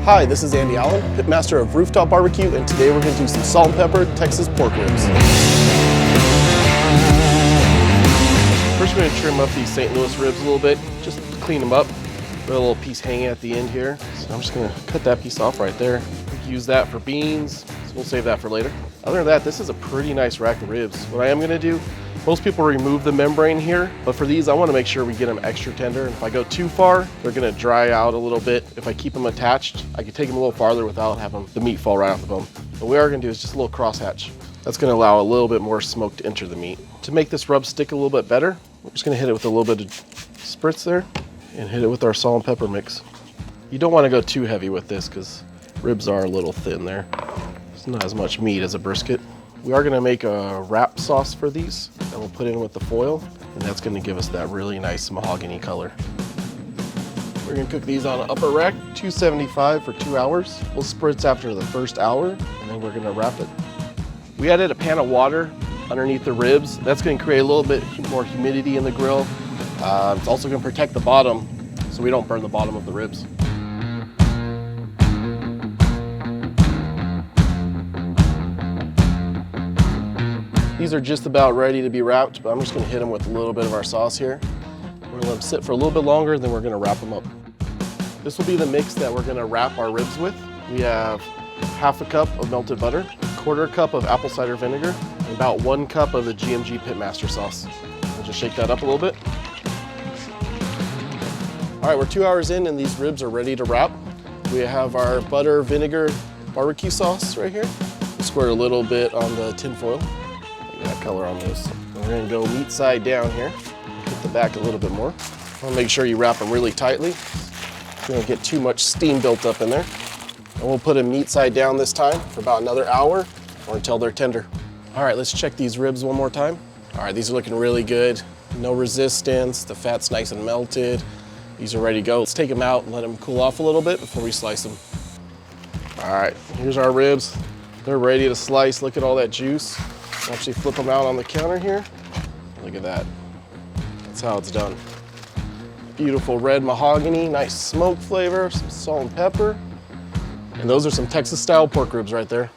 Hi, this is Andy Allen, pitmaster of Rooftop Barbecue, and today we're going to do some salt and pepper Texas pork ribs. First, we're going to trim up these St. Louis ribs a little bit, just clean them up. Got a little piece hanging at the end here, so I'm just going to cut that piece off right there. We can use that for beans, so we'll save that for later. Other than that, this is a pretty nice rack of ribs. What I am going to do, most people remove the membrane here, but for these, I want to make sure we get them extra tender. And if I go too far, they're going to dry out a little bit. If I keep them attached, I can take them a little farther without having the meat fall right off the bone. What we are going to do is just a little crosshatch. That's going to allow a little bit more smoke to enter the meat. To make this rub stick a little bit better, we're just going to hit it with a little bit of spritz there and hit it with our salt and pepper mix. You don't want to go too heavy with this because ribs are a little thin there. It's not as much meat as a brisket. We are going to make a wrap sauce for these that we'll put in with the foil, and that's going to give us that really nice mahogany color. We're going to cook these on an upper rack, 275 for 2 hours. We'll spritz after the first hour, and then we're going to wrap it. We added a pan of water underneath the ribs. That's going to create a little bit more humidity in the grill. It's also going to protect the bottom so we don't burn the bottom of the ribs. These are just about ready to be wrapped, but I'm just going to hit them with a little bit of our sauce here. We're going to let them sit for a little bit longer, then we're going to wrap them up. This will be the mix that we're going to wrap our ribs with. We have half a cup of melted butter, quarter cup of apple cider vinegar, and about 1 cup of the GMG Pitmaster sauce. We'll just shake that up a little bit. All right, we're 2 hours in and these ribs are ready to wrap. We have our butter vinegar barbecue sauce right here. We'll squirt a little bit on the tin foil. That color on this. We're going to go meat side down here. Hit the back a little bit more. Want to make sure you wrap them really tightly. You don't get too much steam built up in there. And we'll put them meat side down this time for about another hour or until they're tender. All right, let's check these ribs one more time. All right, these are looking really good. No resistance. The fat's nice and melted. These are ready to go. Let's take them out and let them cool off a little bit before we slice them. All right, here's our ribs. They're ready to slice. Look at all that juice. Actually flip them out on the counter here. Look at that. That's how it's done. Beautiful red mahogany, nice smoke flavor, some salt and pepper. And those are some Texas style pork ribs right there.